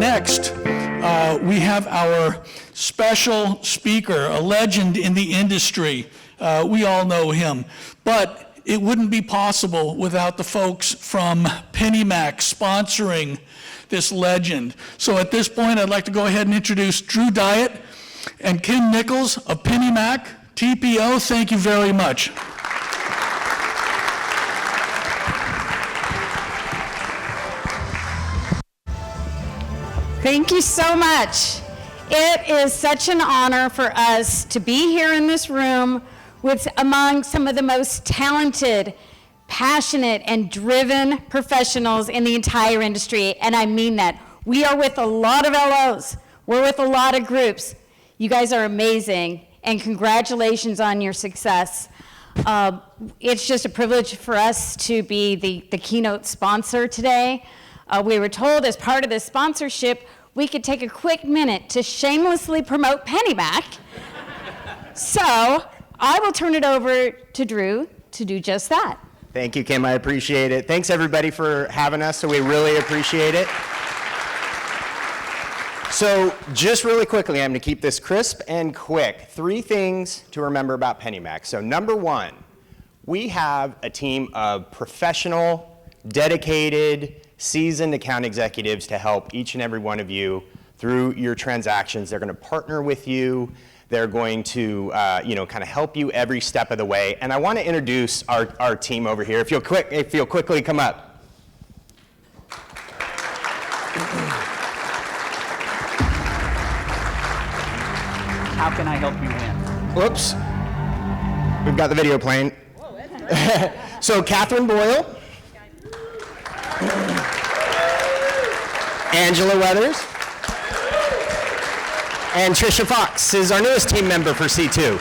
Next, we have our special speaker, a legend in the industry. We all know him, but it wouldn't be possible without the folks from PennyMac sponsoring this legend. So at this point, I'd like to go ahead and introduce Drew Diet and Kim Nichols of PennyMac. TPO, thank you very much. Thank you so much. It is such an honor for us to be here in this room with among some of the most talented, passionate, and driven professionals in the entire industry, and I mean that. We are with a lot of LOs. We're with a lot of groups. You guys are amazing, and congratulations on your success. It's just a privilege for us to be the keynote sponsor today. We were told as part of this sponsorship, we could take a quick minute to shamelessly promote PennyMac. So I will turn it over to Drew to do just that. Thank you, Kim. I appreciate it. Thanks, everybody, for having us. So we really appreciate it. So just really quickly, I'm going to keep this crisp and quick. 3 things to remember about PennyMac. So number 1, we have a team of professional, dedicated, seasoned account executives to help each and every one of you through your transactions. They're going to partner with you. They're going to, kind of help you every step of the way. And I want to introduce our team over here. If you'll quickly come up. How can I help you win? Whoops. We've got the video playing. So Catherine Boyle. Angela Weathers. And Trisha Fox is our newest team member for C2.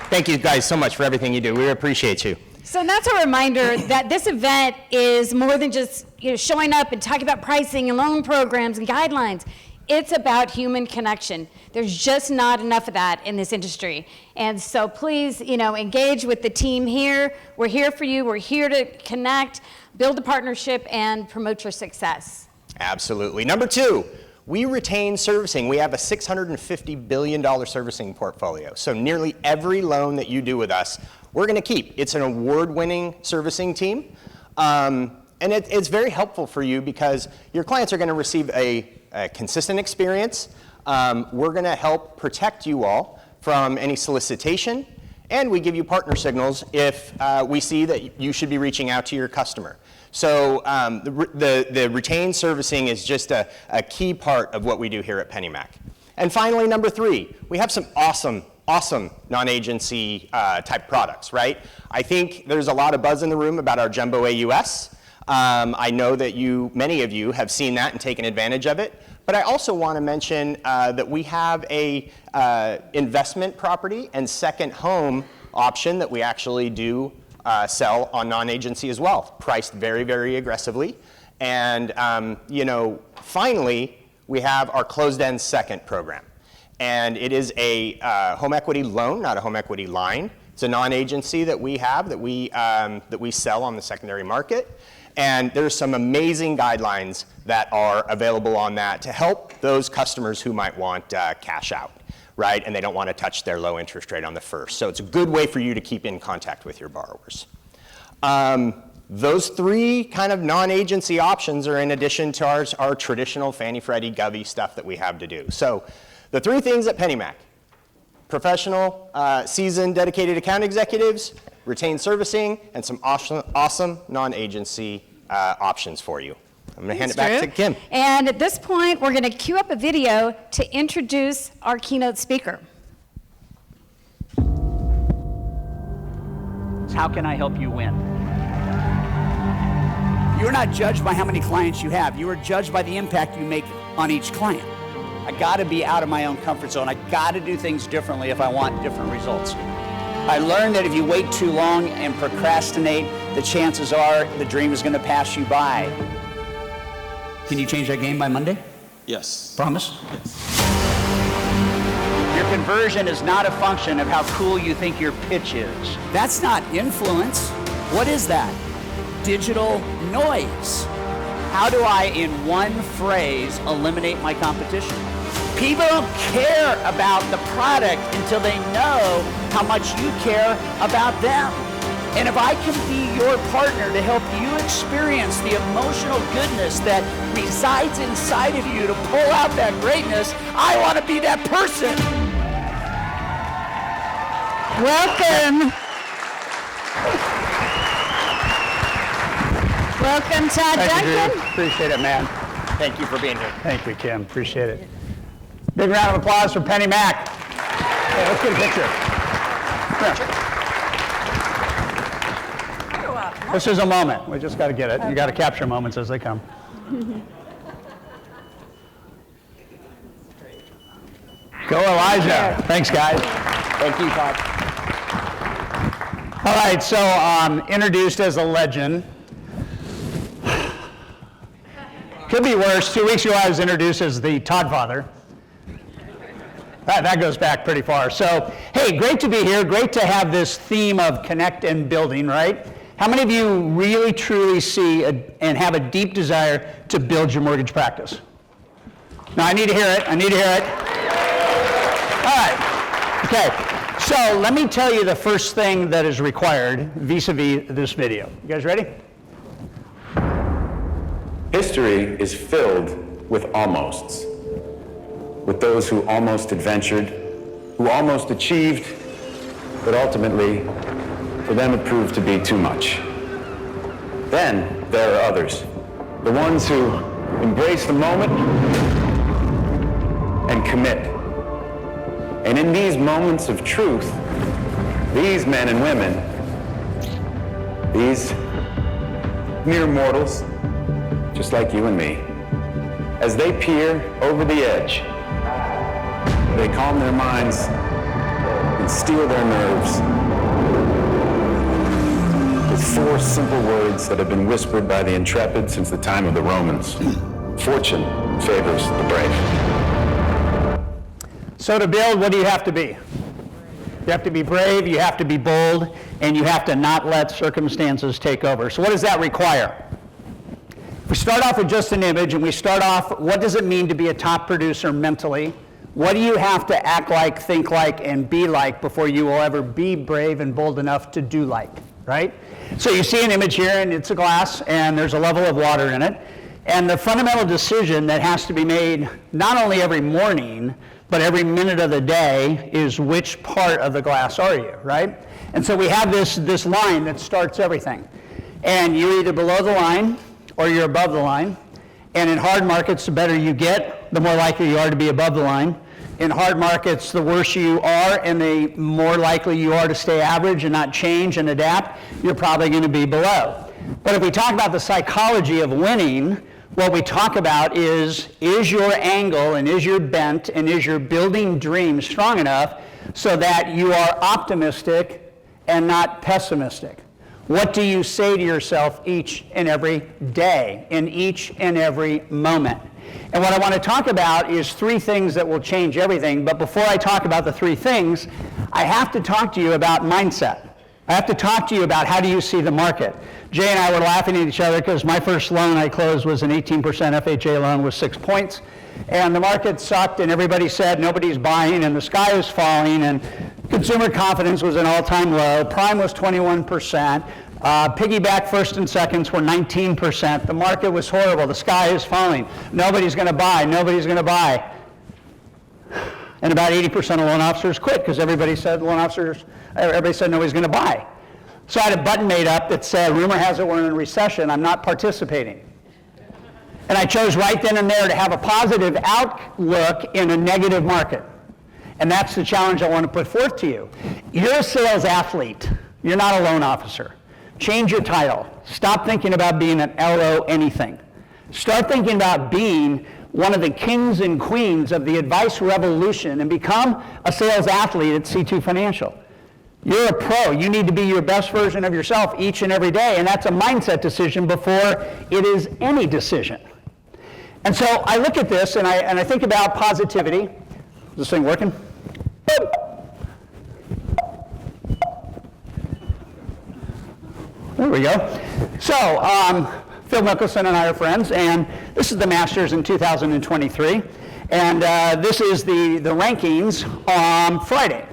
Thank you guys so much for everything you do. We appreciate you. So that's a reminder that this event is more than just showing up and talking about pricing and loan programs and guidelines. It's about human connection. There's just not enough of that in this industry. And so please, engage with the team here. We're here for you. We're here to connect, build a partnership, and promote your success. Absolutely. Number 2, we retain servicing. We have a $650 billion servicing portfolio. So nearly every loan that you do with us, we're going to keep. It's an award-winning servicing team. And it's very helpful for you because your clients are going to receive a consistent experience. We're going to help protect you all from any solicitation, and we give you partner signals if we see that you should be reaching out to your customer. So the retained servicing is just a key part of what we do here at PennyMac. And finally, number 3, we have some awesome non-agency type products, right? I think there's a lot of buzz in the room about our Jumbo AUS. I know that many of you have seen that and taken advantage of it. But I also want to mention that we have a investment property and second home option that we actually do sell on non-agency as well, priced very, very aggressively. And finally, we have our closed-end second program. And it is a home equity loan, not a home equity line. It's a non-agency that we have that we sell on the secondary market. And there's some amazing guidelines that are available on that to help those customers who might want cash out, right? And they don't want to touch their low interest rate on the first. So it's a good way for you to keep in contact with your borrowers. Those 3 kind of non-agency options are in addition to our traditional Fannie, Freddie, Govy stuff that we have to do. So the 3 things at PennyMac: professional, seasoned, dedicated account executives, retained servicing, and some awesome non-agency options for you. I'm going to hand it back to Kim. And at this point, we're going to queue up a video to introduce our keynote speaker. How can I help you win? You're not judged by how many clients you have. You are judged by the impact you make on each client. I got to be out of my own comfort zone. I got to do things differently if I want different results. I learned that if you wait too long and procrastinate, the chances are the dream is going to pass you by. Can you change that game by Monday? Yes. Promise? Yes. Your conversion is not a function of how cool you think your pitch is. That's not influence. What is that? Digital noise. How do I, in one phrase, eliminate my competition? People don't care about the product until they know how much you care about them. And if I can be your partner to help you experience the emotional goodness that resides inside of you to pull out that greatness, I want to be that person. Welcome. Welcome, Todd. Duncan. Appreciate it, man. Thank you for being here. Thank you, Kim. Appreciate it. Big round of applause for Penny Mac. Hey, let's get a picture. Come here. This is a moment. We just got to get it. You got to capture moments as they come. Go, Elijah. Thanks, guys. Thank you, Todd. All right, so introduced as a legend. Could be worse. 2 weeks ago, I was introduced as the Todd father. That goes back pretty far. So, hey, great to be here. Great to have this theme of connect and building, right? How many of you really, truly see and have a deep desire to build your mortgage practice? Now, I need to hear it. I need to hear it. All right. Okay. So let me tell you the first thing that is required vis-a-vis this video. You guys ready? History is filled with almosts, with those who almost adventured, who almost achieved, but ultimately, for them it proved to be too much. Then there are others, the ones who embrace the moment and commit. And in these moments of truth, these men and women, these mere mortals, just like you and me, as they peer over the edge, they calm their minds and steel their nerves with 4 simple words that have been whispered by the intrepid since the time of the Romans. Fortune favors the brave. So to build, what do you have to be? You have to be brave, you have to be bold, and you have to not let circumstances take over. So what does that require? We start off with just an image, and we start off, what does it mean to be a top producer mentally? What do you have to act like, think like, and be like before you will ever be brave and bold enough to do like, right? So you see an image here, and it's a glass, and there's a level of water in it. And the fundamental decision that has to be made not only every morning, but every minute of the day is which part of the glass are you, right? And so we have this line that starts everything. And you're either below the line, or you're above the line. And in hard markets, the better you get, the more likely you are to be above the line. In hard markets, the worse you are and the more likely you are to stay average and not change and adapt, you're probably going to be below. But if we talk about the psychology of winning, what we talk about is your angle and is your bent and is your building dream strong enough so that you are optimistic and not pessimistic? What do you say to yourself each and every day, in each and every moment? And what I want to talk about is 3 things that will change everything. But before I talk about the 3 things, I have to talk to you about mindset. I have to talk to you about how do you see the market. Jay and I were laughing at each other because my first loan I closed was an 18% FHA loan with 6 points. And the market sucked, and everybody said nobody's buying, and the sky is falling, and consumer confidence was an all-time low. Prime was 21%. Piggyback first and seconds were 19%. The market was horrible. The sky is falling. Nobody's going to buy. Nobody's going to buy. And about 80% of loan officers quit because everybody said nobody's going to buy. So I had a button made up that said, rumor has it we're in a recession. I'm not participating. And I chose right then and there to have a positive outlook in a negative market. And that's the challenge I want to put forth to you. You're a sales athlete. You're not a loan officer. Change your title. Stop thinking about being an LO anything. Start thinking about being one of the kings and queens of the advice revolution and become a sales athlete at C2 Financial. You're a pro. You need to be your best version of yourself each and every day, and that's a mindset decision before it is any decision. And so I look at this and I think about positivity. Is this thing working? Boom. There we go. So Phil Mickelson and I are friends, and this is the Masters in 2023. And this is the rankings on Friday.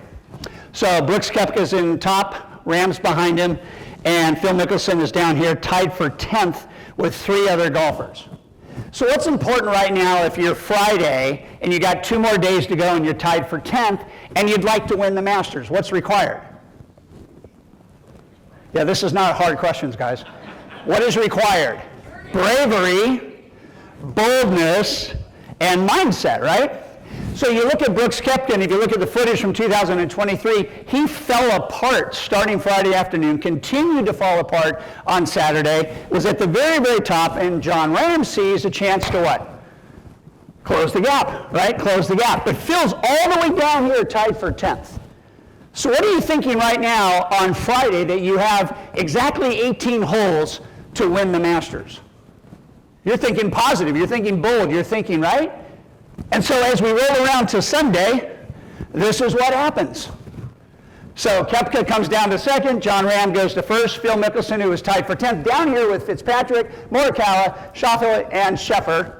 So Brooks Koepka's in top, Ram's behind him, and Phil Mickelson is down here tied for 10th with 3 other golfers. So what's important right now if you're Friday and you got 2 more days to go and you're tied for 10th and you'd like to win the Masters? What's required? Yeah, this is not hard questions, guys. What is required? Bravery, boldness, and mindset, right? So you look at Brooks Koepka, and if you look at the footage from 2023, he fell apart starting Friday afternoon, continued to fall apart on Saturday, was at the very, very top, and Jon Rahm sees a chance to what? Close the gap, right? Close the gap. But Phil's all the way down here tied for 10th. So what are you thinking right now on Friday that you have exactly 18 holes to win the Masters? You're thinking positive, you're thinking bold, you're thinking, right? And so as we roll around to Sunday, this is what happens. So Koepka comes down to second, Jon Rahm goes to first, Phil Mickelson, who was tied for 10th, down here with Fitzpatrick, Morikawa, Schauffele, and Scheffler.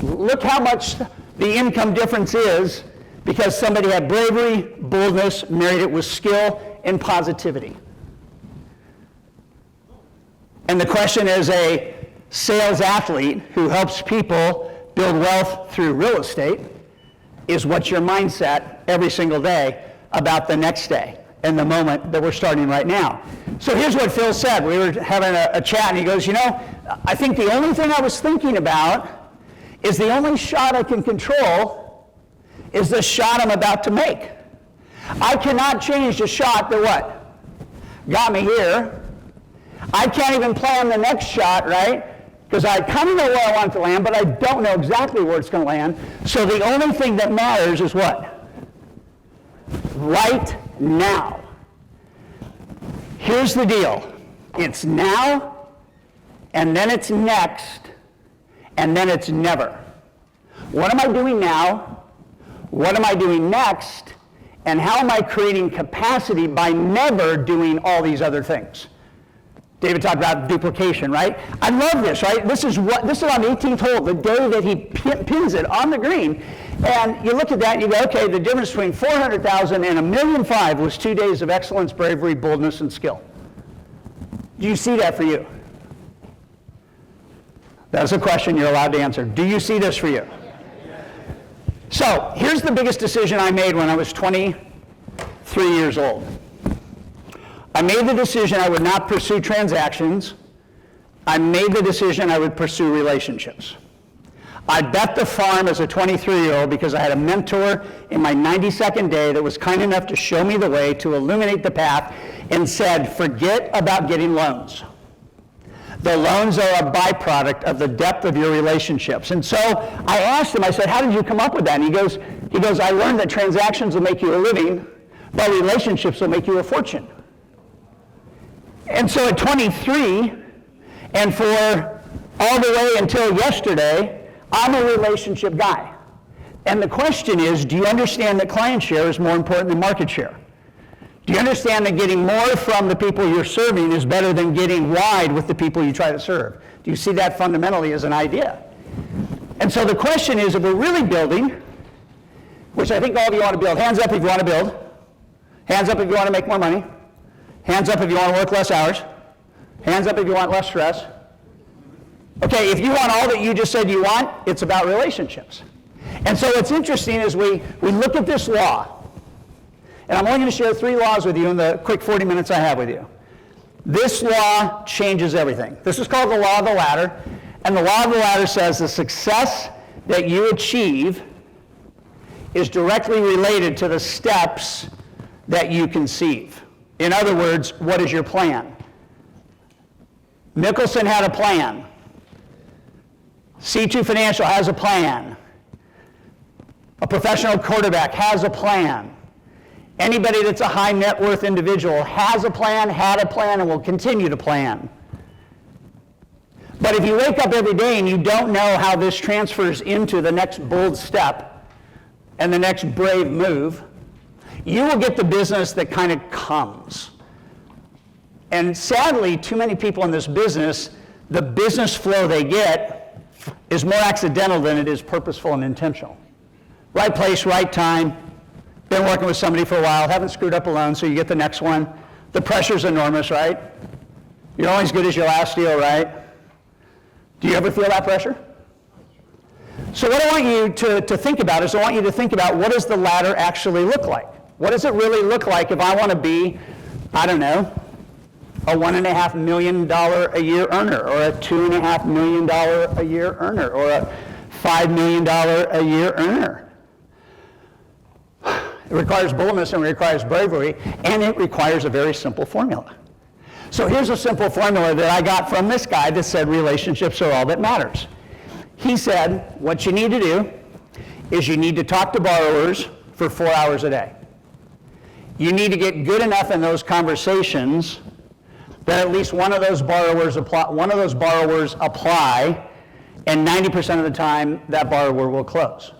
Look how much the income difference is because somebody had bravery, boldness, married it with skill and positivity. And the question is, a sales athlete who helps people build wealth through real estate is what's your mindset every single day about the next day and the moment that we're starting right now. So here's what Phil said. We were having a chat and he goes, you know, I think the only thing I was thinking about is the only shot I can control is the shot I'm about to make. I cannot change the shot that what? Got me here. I can't even plan the next shot, right? Because I kind of know where I want it to land, but I don't know exactly where it's going to land. So the only thing that matters is what? Right now. Here's the deal. It's now, and then it's next, and then it's never. What am I doing now? What am I doing next? And how am I creating capacity by never doing all these other things? David talked about duplication, right? I love this, right? This is on the 18th hole, the day that he pins it on the green. And you look at that and you go, okay, the difference between 400,000 and 1,000,005 was 2 days of excellence, bravery, boldness, and skill. Do you see that for you? That's a question you're allowed to answer. Do you see this for you? So here's the biggest decision I made when I was 23 years old. I made the decision I would not pursue transactions. I made the decision I would pursue relationships. I bet the farm as a 23-year-old because I had a mentor in my 92nd day that was kind enough to show me the way, to illuminate the path, and said, forget about getting loans. The loans are a byproduct of the depth of your relationships. And so I asked him, I said, how did you come up with that? And he goes, I learned that transactions will make you a living, but relationships will make you a fortune. And so at 23, and for all the way until yesterday, I'm a relationship guy. And the question is, do you understand that client share is more important than market share? Do you understand that getting more from the people you're serving is better than getting wide with the people you try to serve? Do you see that fundamentally as an idea? And so the question is, if we're really building, which I think all of you want to build, hands up if you want to build, hands up if you want to make more money, hands up if you want to work less hours, hands up if you want less stress. Okay, if you want all that you just said you want, it's about relationships. And so what's interesting is we look at this law. And I'm only going to share 3 laws with you in the quick 40 minutes I have with you. This law changes everything. This is called the law of the ladder. And the law of the ladder says the success that you achieve is directly related to the steps that you conceive. In other words, what is your plan? Mickelson had a plan. C2 Financial has a plan. A professional quarterback has a plan. Anybody that's a high net worth individual has a plan, had a plan, and will continue to plan. But if you wake up every day and you don't know how this transfers into the next bold step and the next brave move, you will get the business that kind of comes. And sadly, too many people in this business, the business flow they get is more accidental than it is purposeful and intentional. Right place, right time, been working with somebody for a while, haven't screwed up a loan, so you get the next one. The pressure's enormous, right? You're only as good as your last deal, right? Do you ever feel that pressure? So what I want you to think about is I want you to think about, what does the ladder actually look like? What does it really look like if I want to be, I don't know, a $1.5 million a year earner, or a $2.5 million a year earner, or a $5 million a year earner? It requires boldness and it requires bravery, and it requires a very simple formula. So here's a simple formula that I got from this guy that said relationships are all that matters. He said, what you need to do is you need to talk to borrowers for 4 hours a day. You need to get good enough in those conversations that at least one of those borrowers apply, and 90% of the time that borrower will close.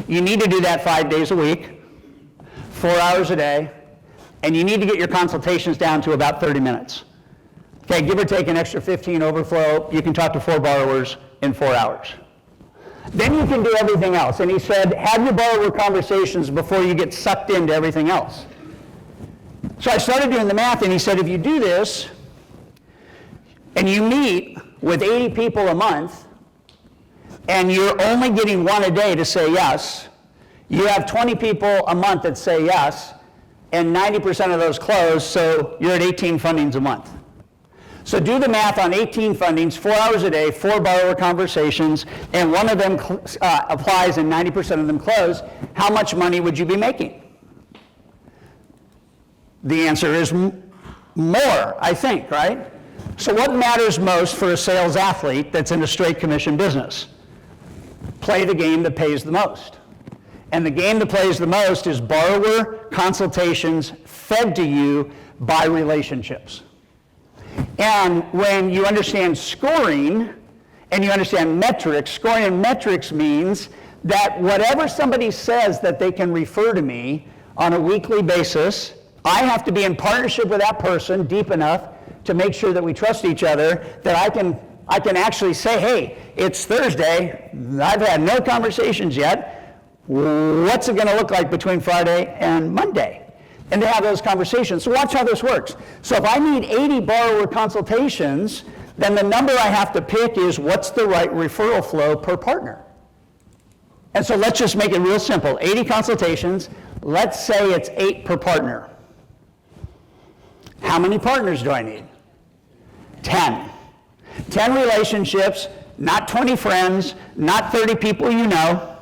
You need to do that 5 days a week, 4 hours a day, and you need to get your consultations down to about 30 minutes. Okay, give or take an extra 15 overflow, you can talk to 4 borrowers in 4 hours. Then you can do everything else. And he said, have your borrower conversations before you get sucked into everything else. So I started doing the math, and he said, if you do this, and you meet with 80 people a month, and you're only getting 1 a day to say yes, you have 20 people a month that say yes, and 90% of those close, so you're at 18 fundings a month. So do the math on 18 fundings, 4 hours a day, 4 borrower conversations, and one of them applies and 90% of them close. How much money would you be making? The answer is more, I think, right? So what matters most for a sales athlete that's in a straight commission business? Play the game that pays the most. And the game that plays the most is borrower consultations fed to you by relationships. And when you understand scoring and you understand metrics, scoring and metrics means that whatever somebody says that they can refer to me on a weekly basis, I have to be in partnership with that person deep enough to make sure that we trust each other, that I can actually say, hey, it's Thursday, I've had no conversations yet, what's it going to look like between Friday and Monday? And to have those conversations. So watch how this works. So if I need 80 borrower consultations, then the number I have to pick is what's the right referral flow per partner. And so let's just make it real simple. 80 consultations, let's say it's 8 per partner. How many partners do I need? 10. 10 relationships, not 20 friends, not 30 people you know,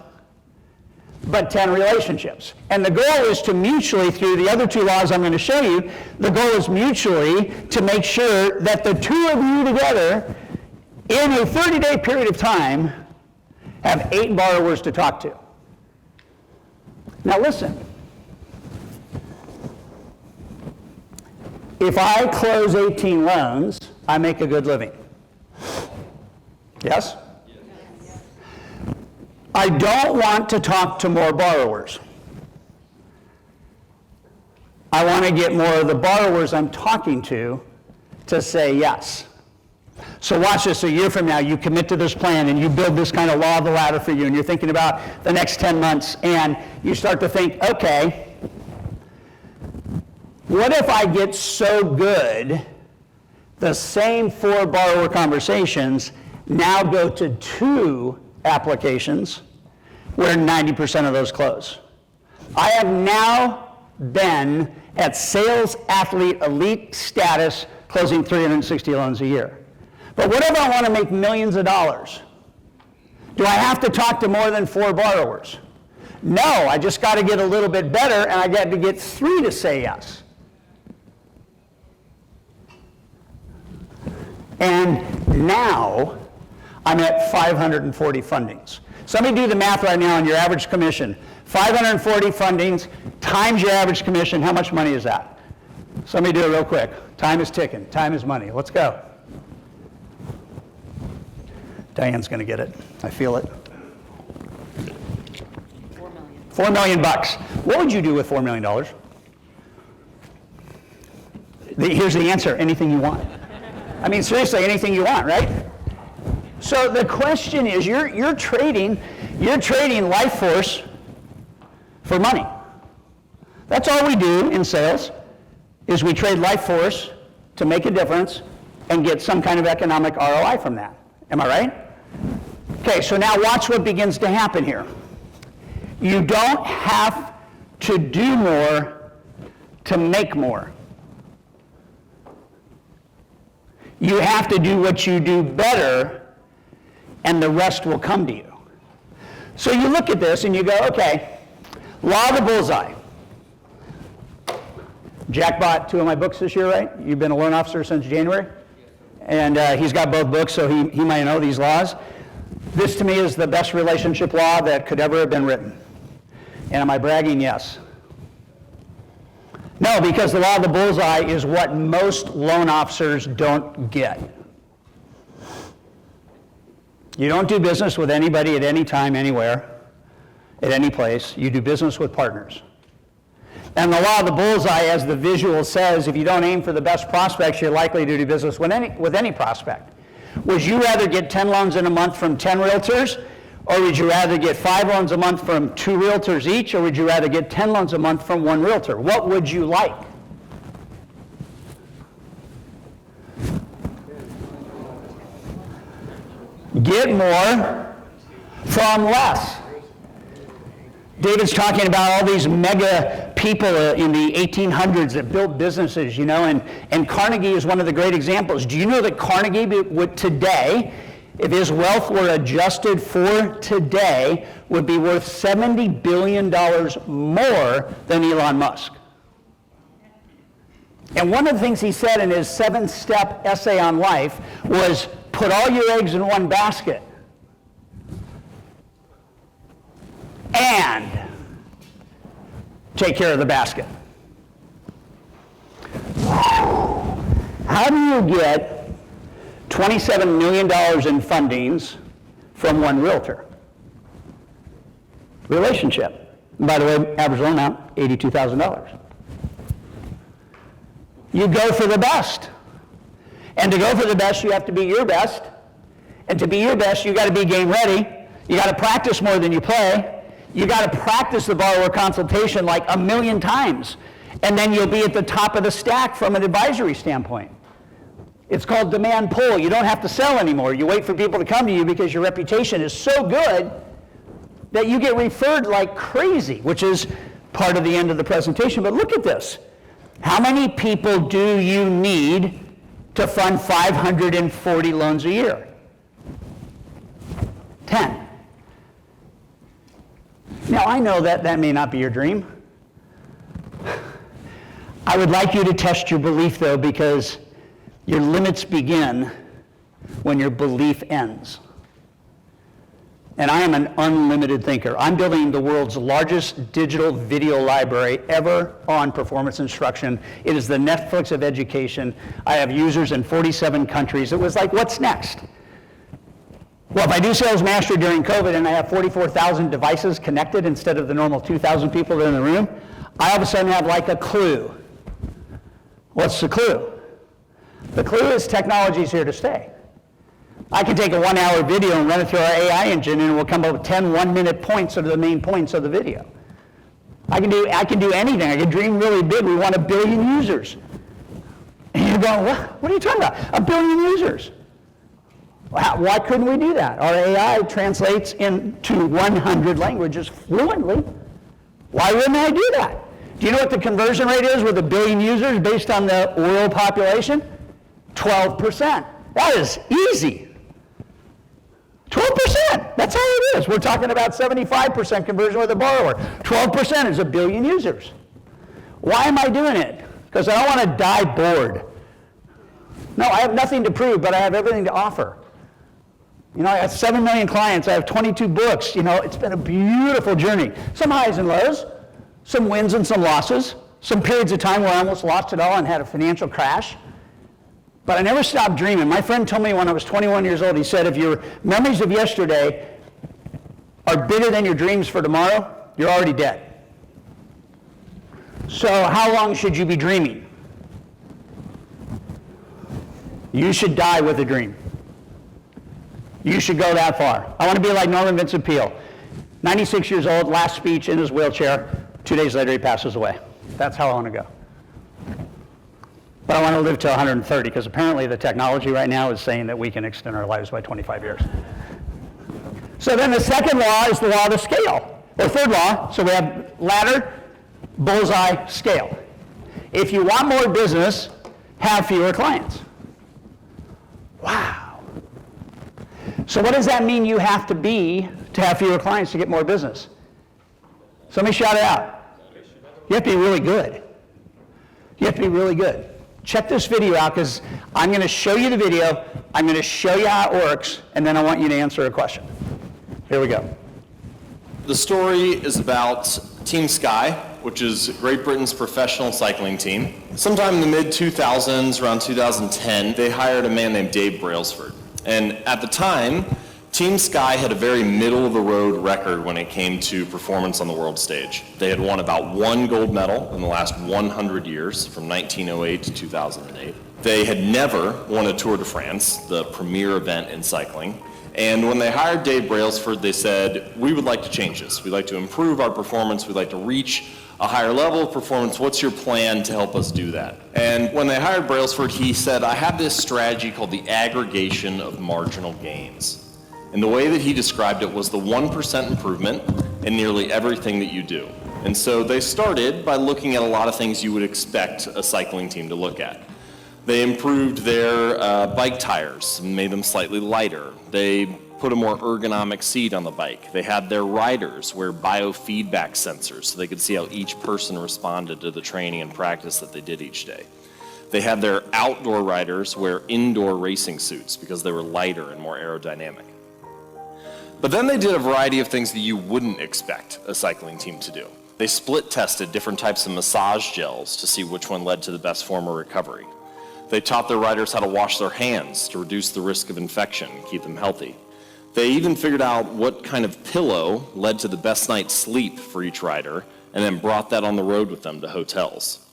but 10 relationships. And the goal is to mutually, through the other 2 laws I'm going to show you, the goal is mutually to make sure that the 2 of you together, in a 30-day period of time, have 8 borrowers to talk to. Now listen. If I close 18 loans, I make a good living. Yes? I don't want to talk to more borrowers. I want to get more of the borrowers I'm talking to say yes. So watch this. A year from now, you commit to this plan and you build this kind of law of the ladder for you, and you're thinking about the next 10 months, and you start to think, okay, what if I get so good, the same 4 borrower conversations now go to 2 applications where 90% of those close? I have now been at sales athlete elite status, closing 360 loans a year. But what if I want to make millions of dollars? Do I have to talk to more than 4 borrowers? No, I just got to get a little bit better, and I got to get 3 to say yes. And now I'm at 540 fundings. Somebody do the math right now on your average commission. 540 fundings times your average commission, how much money is that? Somebody do it real quick. Time is ticking. Time is money. Let's go. Diane's going to get it. I feel it. $4 million bucks. What would you do with $4 million? Here's the answer. Anything you want. I mean, seriously, anything you want, right? So the question is, you're trading life force for money. That's all we do in sales, is we trade life force to make a difference and get some kind of economic ROI from that. Am I right? Okay, so now watch what begins to happen here. You don't have to do more to make more. You have to do what you do better, and the rest will come to you. So you look at this and you go, okay, law of the bullseye. Jack bought 2 of my books this year, right? You've been a loan officer since January? And he's got both books, so he might know these laws. This, to me, is the best relationship law that could ever have been written. And am I bragging? Yes. No, because the law of the bullseye is what most loan officers don't get. You don't do business with anybody at any time, anywhere, at any place. You do business with partners. And the law of the bullseye, as the visual says, if you don't aim for the best prospects, you're likely to do business with any prospect. Would you rather get 10 loans in a month from 10 realtors, or would you rather get 5 loans a month from 2 realtors each, or would you rather get 10 loans a month from 1 realtor? What would you like? Get more from less. David's talking about all these mega people in the 1800s that built businesses, you know, and Carnegie is one of the great examples. Do you know that Carnegie would today, if his wealth were adjusted for today, would be worth $70 billion more than Elon Musk? And one of the things he said in his 7-step essay on life was, put all your eggs in one basket. And take care of the basket. How do you get $27 million in fundings from 1 realtor? Relationship. And by the way, average loan amount, $82,000. You go for the best. And to go for the best, you have to be your best. And to be your best, you got to be game ready. You got to practice more than you play. You got to practice the borrower consultation like 1,000,000 times, and then you'll be at the top of the stack from an advisory standpoint. It's called demand pull. You don't have to sell anymore. You wait for people to come to you because your reputation is so good that you get referred like crazy, which is part of the end of the presentation. But look at this. How many people do you need to fund 540 loans a year? 10. Now, I know that may not be your dream. I would like you to test your belief, though, because your limits begin when your belief ends. And I am an unlimited thinker. I'm building the world's largest digital video library ever on performance instruction. It is the Netflix of education. I have users in 47 countries. It was like, what's next? Well, if I do Sales Mastery during COVID and I have 44,000 devices connected instead of the normal 2,000 people that are in the room, I all of a sudden have like a clue. What's the clue? The clue is technology is here to stay. I can take a 1-hour video and run it through our AI engine, and it will come up with 10 1-minute points that are the main points of the video. I can do anything. I can dream really big. We want 1 billion users. And you're going, what are you talking about? 1 billion users. Why couldn't we do that? Our AI translates into 100 languages fluently. Why wouldn't I do that? Do you know what the conversion rate is with 1 billion users based on the world population? 12%. That is easy. 12%. That's all it is. We're talking about 75% conversion with a borrower. 12% is 1 billion users. Why am I doing it? Because I don't want to die bored. No, I have nothing to prove, but I have everything to offer. You know, I have 7 million clients. I have 22 books. You know, it's been a beautiful journey. Some highs and lows, some wins and some losses, some periods of time where I almost lost it all and had a financial crash. But I never stopped dreaming. My friend told me when I was 21 years old, he said, if your memories of yesterday are bigger than your dreams for tomorrow, you're already dead. So how long should you be dreaming? You should die with a dream. You should go that far. I want to be like Norman Vincent Peale. 96 years old, last speech in his wheelchair. 2 days later, he passes away. That's how I want to go. But I want to live to 130, because apparently the technology right now is saying that we can extend our lives by 25 years. So then the second law is the law of the scale, or third law. So we have ladder, bullseye, scale. If you want more business, have fewer clients. Wow. So what does that mean you have to be to have fewer clients to get more business? Somebody shout it out. You have to be really good. You have to be really good. Check this video out, because I'm going to show you the video, I'm going to show you how it works, and then I want you to answer a question. Here we go. The story is about Team Sky, which is Great Britain's professional cycling team. Sometime in the mid-2000s, around 2010, they hired a man named Dave Brailsford. And at the time, Team Sky had a very middle-of-the-road record when it came to performance on the world stage. They had won about 1 gold medal in the last 100 years, from 1908 to 2008. They had never won a Tour de France, the premier event in cycling. And when they hired Dave Brailsford, they said, we would like to change this. We'd like to improve our performance. We'd like to reach a higher level of performance. What's your plan to help us do that? And when they hired Brailsford, he said, I have this strategy called the aggregation of marginal gains. And the way that he described it was the 1% improvement in nearly everything that you do. And so they started by looking at a lot of things you would expect a cycling team to look at. They improved their bike tires and made them slightly lighter. They put a more ergonomic seat on the bike. They had their riders wear biofeedback sensors so they could see how each person responded to the training and practice that they did each day. They had their outdoor riders wear indoor racing suits because they were lighter and more aerodynamic. But then they did a variety of things that you wouldn't expect a cycling team to do. They split tested different types of massage gels to see which one led to the best form of recovery. They taught their riders how to wash their hands to reduce the risk of infection and keep them healthy. They even figured out what kind of pillow led to the best night's sleep for each rider, and then brought that on the road with them to hotels.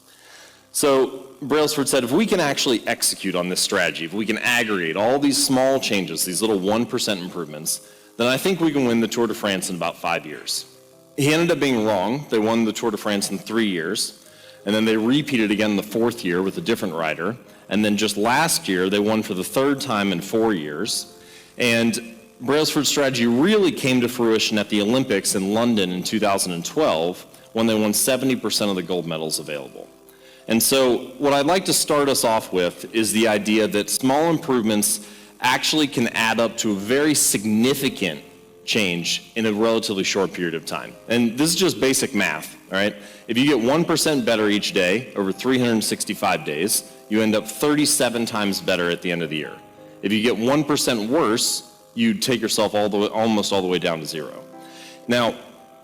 So Brailsford said, if we can actually execute on this strategy, if we can aggregate all these small changes, these little 1% improvements, then I think we can win the Tour de France in about 5 years. He ended up being wrong. They won the Tour de France in 3 years, and then they repeated again the 4th year with a different rider. And then just last year, they won for the 3rd time in 4 years. And Brailsford's strategy really came to fruition at the Olympics in London in 2012, when they won 70% of the gold medals available. And so what I'd like to start us off with is the idea that small improvements actually can add up to a very significant change in a relatively short period of time. And this is just basic math, all right? If you get 1% better each day over 365 days, you end up 37 times better at the end of the year. If you get 1% worse, you take yourself almost all the way down to zero. Now,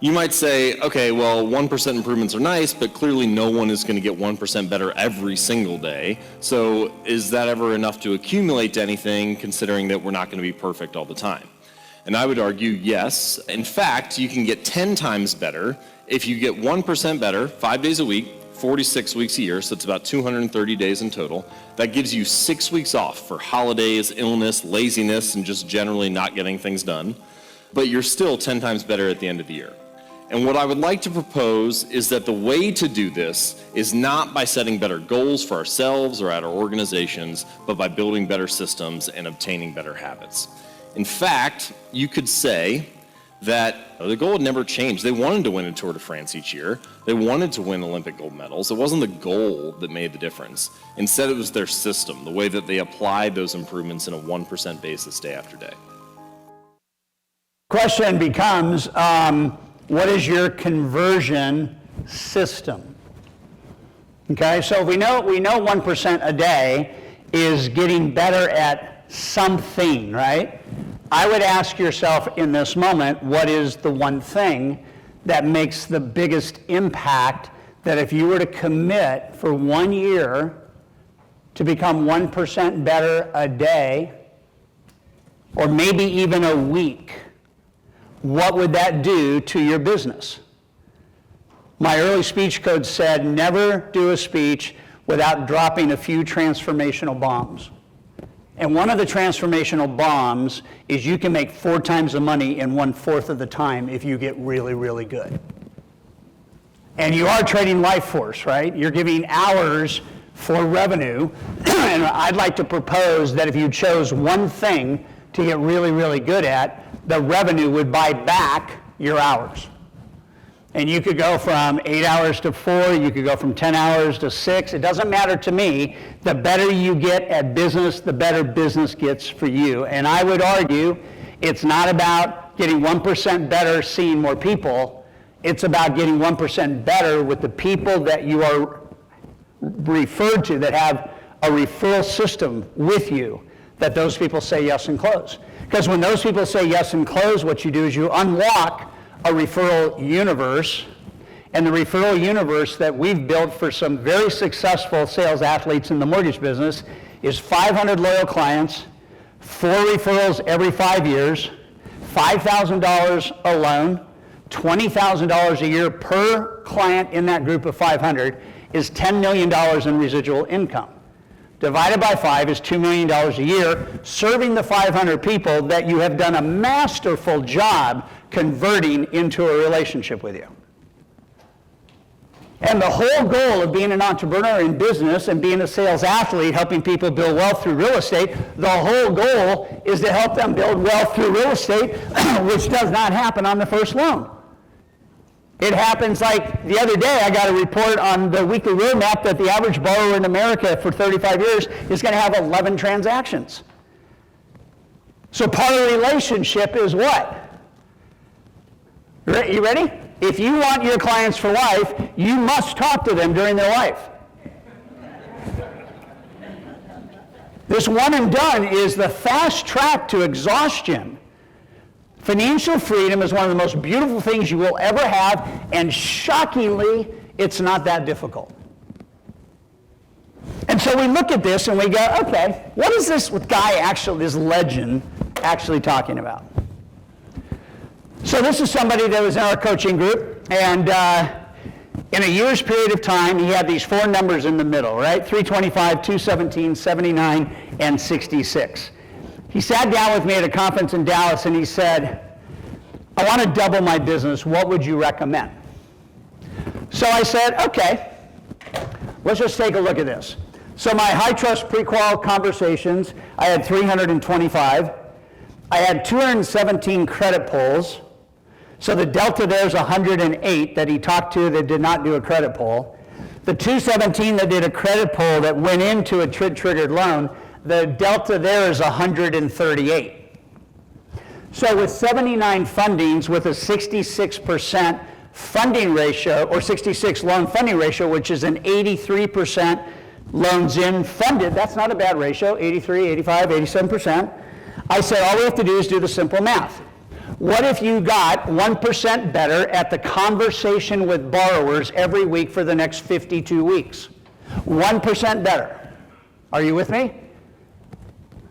you might say, okay, well, 1% improvements are nice, but clearly no one is going to get 1% better every single day. So is that ever enough to accumulate to anything, considering that we're not going to be perfect all the time? And I would argue, yes. In fact, you can get 10 times better if you get 1% better 5 days a week, 46 weeks a year, so it's about 230 days in total. That gives you 6 weeks off for holidays, illness, laziness, and just generally not getting things done. But you're still 10 times better at the end of the year. And what I would like to propose is that the way to do this is not by setting better goals for ourselves or at our organizations, but by building better systems and obtaining better habits. In fact, you could say that the goal had never changed. They wanted to win a Tour de France each year. They wanted to win Olympic gold medals. It wasn't the goal that made the difference. Instead, it was their system, the way that they applied those improvements in a 1% basis day after day. Question becomes, what is your conversion system? Okay, so we know 1% a day is getting better at something, right? I would ask yourself in this moment, what is the one thing that makes the biggest impact, that if you were to commit for 1 year to become 1% better a day, or maybe even a week, what would that do to your business? My early speech coach said, never do a speech without dropping a few transformational bombs. And one of the transformational bombs is you can make 4 times the money in 1/4 of the time if you get really, really good. And you are trading life force, right? You're giving hours for revenue. And I'd like to propose that if you chose one thing to get really, really good at, the revenue would buy back your hours. And you could go from 8 hours to 4, you could go from 10 hours to 6. It doesn't matter to me. The better you get at business, the better business gets for you. And I would argue it's not about getting 1% better seeing more people. It's about getting 1% better with the people that you are referred to, that have a referral system with you, that those people say yes and close. Because when those people say yes and close, what you do is you unlock a referral universe, and the referral universe that we've built for some very successful sales athletes in the mortgage business is 500 loyal clients, 4 referrals every 5 years, $5,000 a loan, $20,000 a year per client in that group of 500 is $10 million in residual income. Divided by 5 is $2 million a year, serving the 500 people that you have done a masterful job converting into a relationship with you. And the whole goal of being an entrepreneur in business and being a sales athlete, helping people build wealth through real estate, the whole goal is to help them build wealth through real estate, which does not happen on the first loan. It happens like the other day, I got a report on the weekly roadmap that the average borrower in America for 35 years is going to have 11 transactions. So part of the relationship is what? You ready? If you want your clients for life, you must talk to them during their life. This one and done is the fast track to exhaustion. Financial freedom is one of the most beautiful things you will ever have, and shockingly, it's not that difficult. And so we look at this and we go, okay, what is this guy actually, this legend, actually talking about? So this is somebody that was in our coaching group, and in a year's period of time, he had these 4 numbers in the middle, right? 325, 217, 79, and 66. He sat down with me at a conference in Dallas and he said, I want to double my business. What would you recommend? So I said, okay, let's just take a look at this. So my high trust pre-qual conversations, I had 325. I had 217 credit pulls. So the delta there is 108 that he talked to that did not do a credit pull. The 217 that did a credit pull that went into a triggered loan, the delta there is 138. So with 79 fundings with a 66% funding ratio, or 66 loan funding ratio, which is an 83% loans in funded, that's not a bad ratio, 83, 85, 87%. I said all we have to do is do the simple math. What if you got 1% better at the conversation with borrowers every week for the next 52 weeks? 1% better. Are you with me?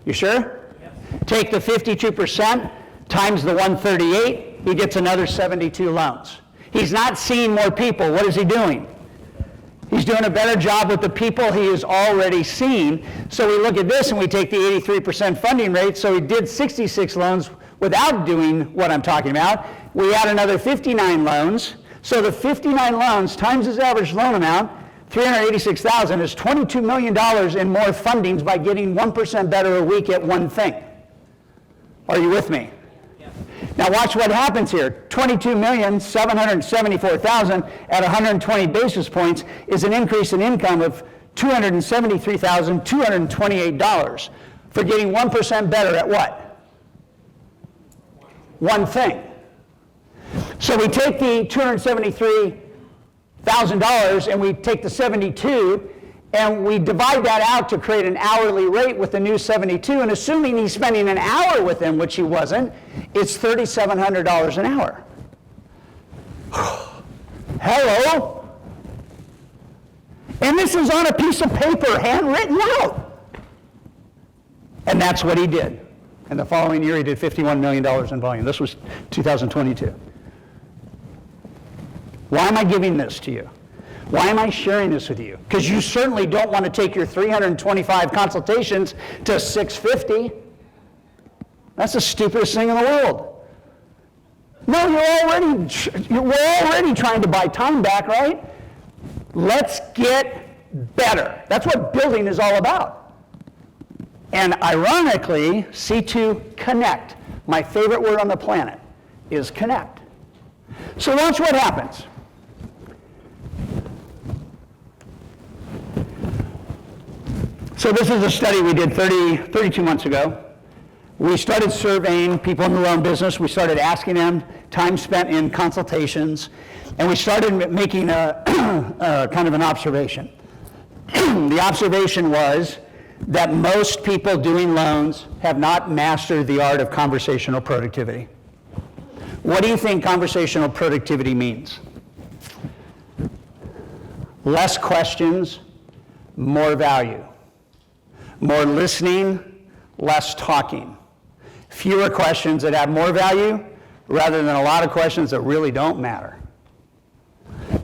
You sure? Yes. Take the 52% times the 138, he gets another 72 loans. He's not seeing more people. What is he doing? He's doing a better job with the people he has already seen. So we look at this and we take the 83% funding rate, so he did 66 loans without doing what I'm talking about. We add another 59 loans. So the 59 loans times his average loan amount, $386,000, is $22 million in more fundings by getting 1% better a week at one thing. Are you with me? Yes. Now watch what happens here. $22,774,000 at 120 basis points is an increase in income of $273,228 for getting 1% better at what? One thing. So we take the $273,000 and we take the 72 and we divide that out to create an hourly rate with the new 72, and assuming he's spending an hour with them, which he wasn't, it's $3,700 an hour. Hello? And this is on a piece of paper, handwritten out. And that's what he did. And the following year, he did $51 million in volume. This was 2022. Why am I giving this to you? Why am I sharing this with you? Because you certainly don't want to take your 325 consultations to 650. That's the stupidest thing in the world. No, we're already trying to buy time back, right? Let's get better. That's what building is all about. And ironically, C2, connect. My favorite word on the planet is connect. So watch what happens. So this is a study we did 32 months ago. We started surveying people in the loan business. We started asking them time spent in consultations, and we started making a kind of an observation. The observation was that most people doing loans have not mastered the art of conversational productivity. What do you think conversational productivity means? Less questions, more value. More listening, less talking. Fewer questions that have more value rather than a lot of questions that really don't matter.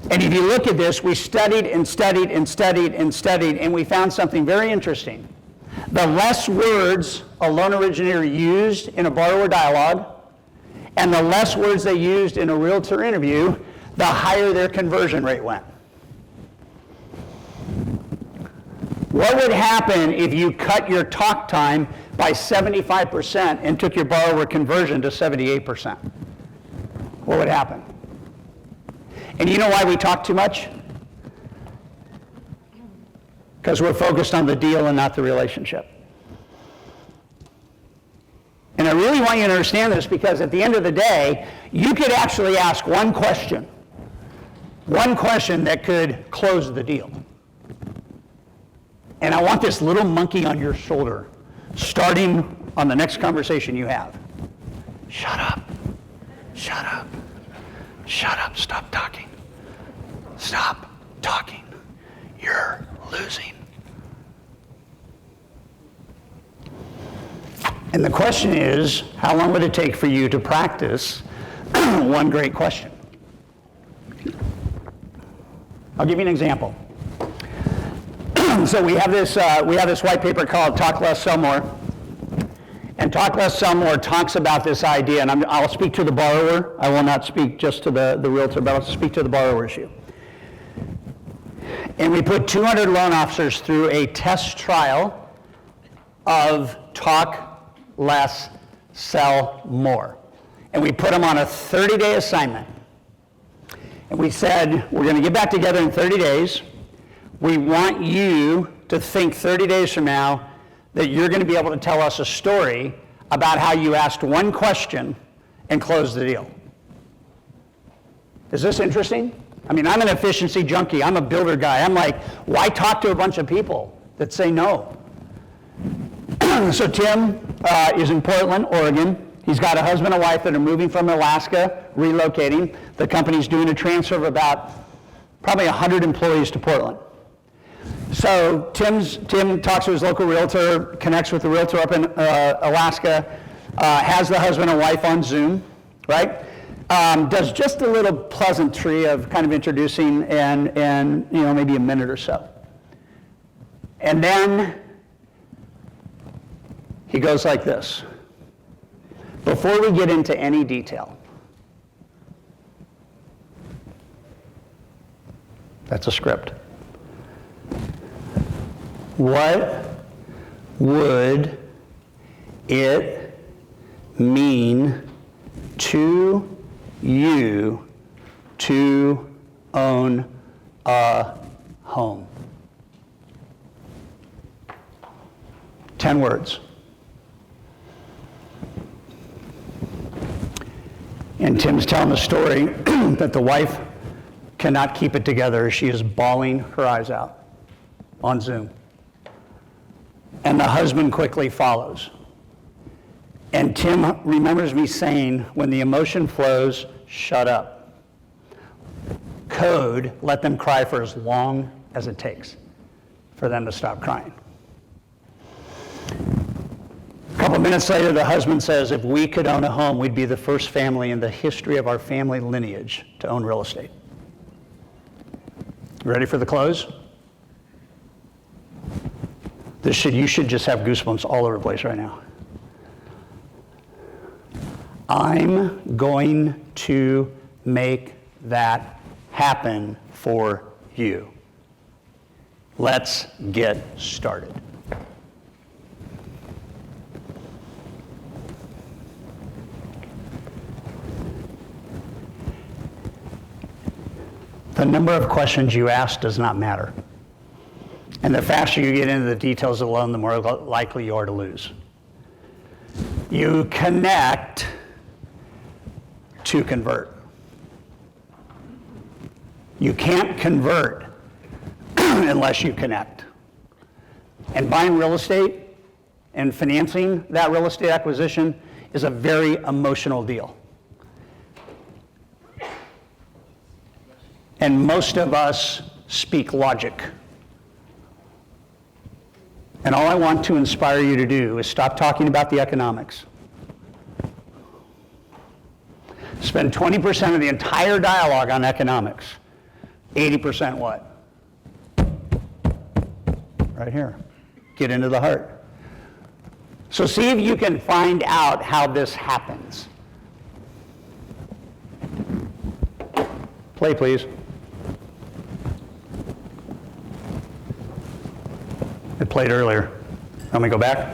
And if you look at this, we studied and studied and studied and studied, and we found something very interesting. The less words a loan originator used in a borrower dialogue, and the less words they used in a realtor interview, the higher their conversion rate went. What would happen if you cut your talk time by 75% and took your borrower conversion to 78%? What would happen? And you know why we talk too much? Because we're focused on the deal and not the relationship. And I really want you to understand this, because at the end of the day, you could actually ask one question that could close the deal. And I want this little monkey on your shoulder, starting on the next conversation you have. Shut up. Shut up. Shut up. Stop talking. Stop talking. You're losing. And the question is, how long would it take for you to practice one great question? I'll give you an example. So we have this white paper called Talk Less, Sell More. And Talk Less, Sell More talks about this idea, and I'll speak to the borrower. I will not speak just to the realtor, but I'll speak to the borrower issue. And we put 200 loan officers through a test trial of Talk Less, Sell More. And we put them on a 30-day assignment. And we said, we're going to get back together in 30 days. We want you to think 30 days from now that you're going to be able to tell us a story about how you asked one question and closed the deal. Is this interesting? I mean, I'm an efficiency junkie. I'm a builder guy. I'm like, why talk to a bunch of people that say no? So Tim is in Portland, Oregon. He's got a husband and wife that are moving from Alaska, relocating. The company's doing a transfer of about probably 100 employees to Portland. So Tim talks to his local realtor, connects with the realtor up in Alaska, has the husband and wife on Zoom, right? Does just a little pleasantry of kind of introducing and maybe a minute or so. And then he goes like this. Before we get into any detail, that's a script. What would it mean to you to own a home? 10 words. And Tim's telling the story that the wife cannot keep it together. She is bawling her eyes out on Zoom. And the husband quickly follows. And Tim remembers me saying, when the emotion flows, shut up. Code, let them cry for as long as it takes for them to stop crying. A couple minutes later, the husband says, if we could own a home, we'd be the first family in the history of our family lineage to own real estate. Ready for the close? You should just have goosebumps all over the place right now. I'm going to make that happen for you. Let's get started. The number of questions you ask does not matter. And the faster you get into the details of the loan, the more likely you are to lose. You connect to convert. You can't convert unless you connect. And buying real estate and financing that real estate acquisition is a very emotional deal. And most of us speak logic. And all I want to inspire you to do is stop talking about the economics. Spend 20% of the entire dialogue on economics. 80% what? Right here. Get into the heart. So see if you can find out how this happens. Play, please. It played earlier. Let me go back.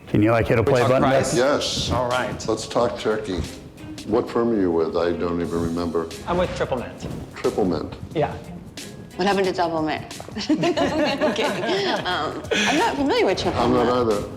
Can you hit a play button? Price? Yes. All right. Let's talk turkey. What firm are you with? I don't even remember. I'm with Triple Mint. Triple Mint. Yeah. What happened to Double Mint? I'm kidding. I'm not familiar with Triple Mint. I'm not either.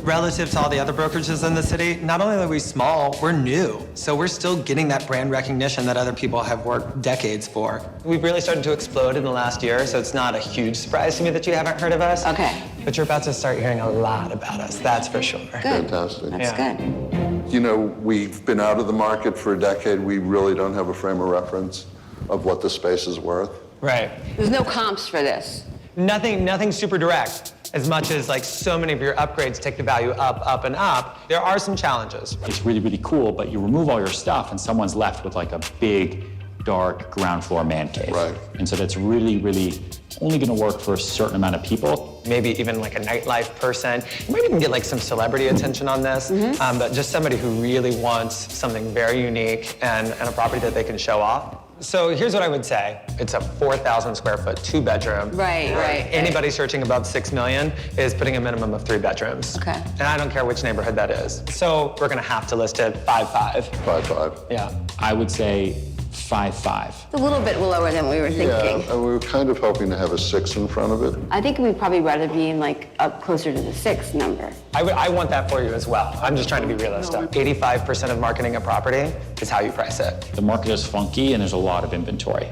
Relative to all the other brokerages in the city, not only are we small, we're new. So we're still getting that brand recognition that other people have worked decades for. We've really started to explode in the last year, so it's not a huge surprise to me that you haven't heard of us. Okay. But you're about to start hearing a lot about us, that's for sure. Good. Fantastic. That's good. You know, we've been out of the market for a decade. We really don't have a frame of reference of what the space is worth. Right. There's no comps for this. Nothing super direct. As much as so many of your upgrades take the value up, and up, there are some challenges. It's really, really cool, but you remove all your stuff and someone's left with a big, dark ground floor man cave. Right. And so that's really, really only gonna work for a certain amount of people. Maybe even a nightlife person. You might even get some celebrity attention on this, but just somebody who really wants something very unique and a property that they can show off. So here's what I would say. It's a 4,000 square foot, 2-bedroom. Right. Anybody searching above $6 million is putting a minimum of 3 bedrooms. Okay. And I don't care which neighborhood that is. So we're gonna have to list it 5.5. 5.5. Yeah. I would say 5.5. It's a little bit lower than we were thinking. Yeah, and we were kind of hoping to have a 6 in front of it. I think we'd probably rather be in up closer to the 6 number. I want that for you as well. I'm just trying to be realistic. 85% of marketing a property is how you price it. The market is funky and there's a lot of inventory.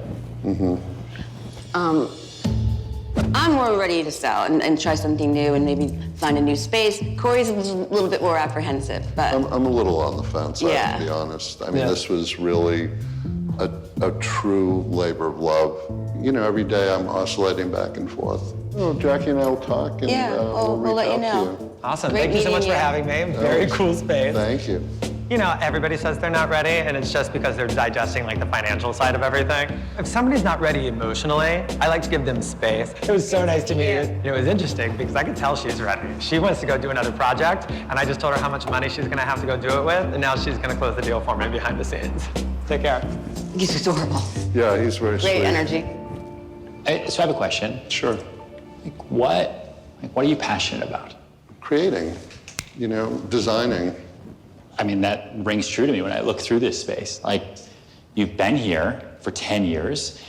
I'm more ready to sell and try something new and maybe find a new space. Corey's a little bit more apprehensive, but I'm a little on the fence, I have to be honest. I mean, this was really a true labor of love. You know, every day I'm oscillating back and forth. Well, Jackie and I will talk and we'll let you reach out know. to you. Awesome. Great Thank you so much meeting for you. having me. Very cool space. Thank you. You know, everybody says they're not ready, and it's just because they're digesting the financial side of everything. If somebody's not ready emotionally, I like to give them space. It was so nice to meet you. It was interesting because I could tell she's ready. She wants to go do another project, and I just told her how much money she's gonna have to go do it with, and now she's gonna close the deal for me behind the scenes. Take care. he's adorable. Yeah, he's very sweet. Great energy. So I have a question. Sure. What are you passionate about? Creating, designing. I mean, that rings true to me when I look through this space. You've been here for 10 years,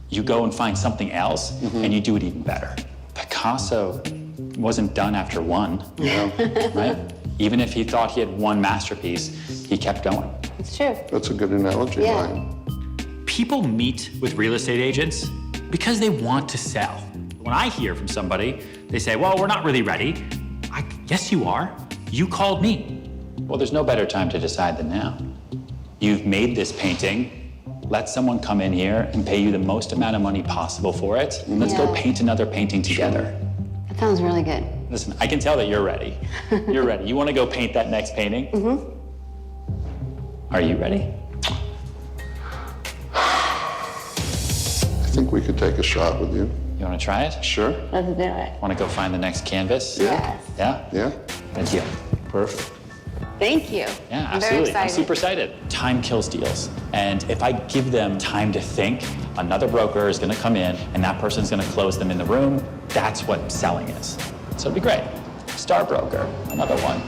you go and find something else, and you do it even better. Picasso wasn't done after one, right? Even if he thought he had one masterpiece, he kept going. It's true. That's a good analogy, Yeah. Ryan. People meet with real estate agents because they want to sell. When I hear from somebody, they say, well, we're not really ready. Yes, you are. You called me. Well, there's no better time to decide than now. You've made this painting. Let someone come in here and pay you the most amount of money possible for it. Let's go paint another painting together. That sounds really good. Listen, I can tell that you're ready. You're ready. You want to go paint that next painting? Mm-hmm. Are you ready? I think we could take a shot with you. You want to try it? Sure. Let's do it. Want to go find the next canvas? Yeah. Yeah? Yeah? Thank you. Perfect. Thank you. Yeah, I'm very absolutely. excited. I'm super excited. Time kills deals. And if I give them time to think, another broker is going to come in and that person's going to close them in the room. That's what selling is. So it'd be great. Star broker, another one.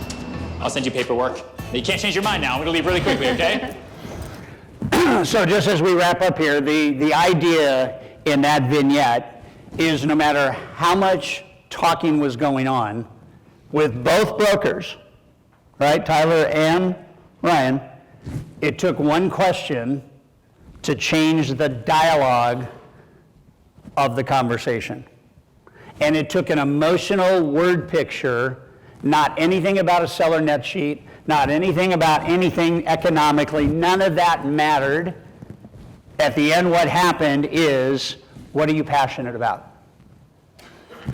I'll send you paperwork. You can't change your mind now. I'm going to leave really quickly, okay? So just as we wrap up here, the idea in that vignette is no matter how much talking was going on with both brokers, right, Tyler and Ryan, it took one question to change the dialogue of the conversation. And it took an emotional word picture, not anything about a seller net sheet, not anything about anything economically, none of that mattered. At the end, what happened is, what are you passionate about?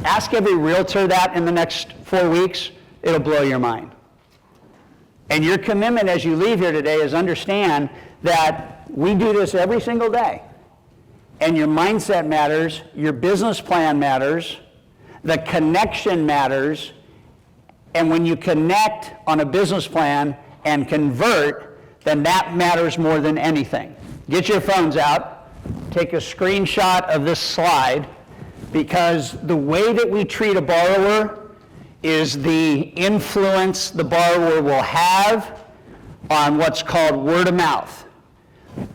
Ask every realtor that in the next 4 weeks, it'll blow your mind. And your commitment as you leave here today is understand that we do this every single day. And your mindset matters, your business plan matters, the connection matters, and when you connect on a business plan and convert, then that matters more than anything. Get your phones out, take a screenshot of this slide, because the way that we treat a borrower is the influence the borrower will have on what's called word of mouth.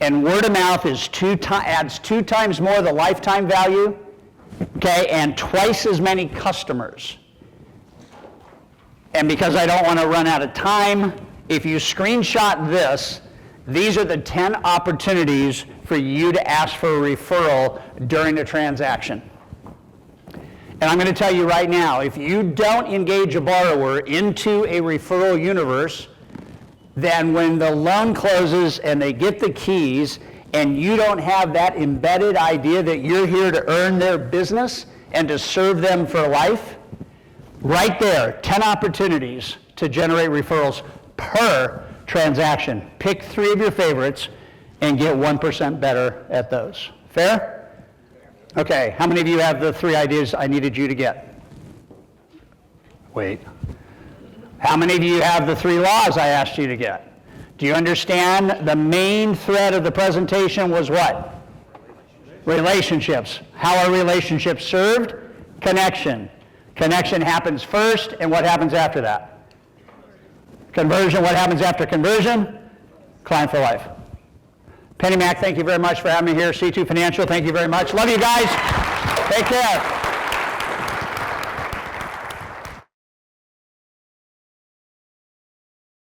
And word of mouth is adds 2 times more the lifetime value, okay, and twice as many customers. And because I don't want to run out of time, if you screenshot this, these are the 10 opportunities for you to ask for a referral during a transaction. And I'm going to tell you right now, if you don't engage a borrower into a referral universe, then when the loan closes and they get the keys and you don't have that embedded idea that you're here to earn their business and to serve them for life, right there, 10 opportunities to generate referrals per transaction. Pick 3 of your favorites and get 1% better at those. Fair? Okay, how many of you have the 3 ideas I needed you to get? Wait. How many of you have the 3 laws I asked you to get? Do you understand the main thread of the presentation was what? Relationships. How are relationships served? Connection. Connection happens first, and what happens after that? Conversion. What happens after conversion? Client for life. Penny Mac, thank you very much for having me here. C2 Financial, thank you very much. Love you guys. Take care.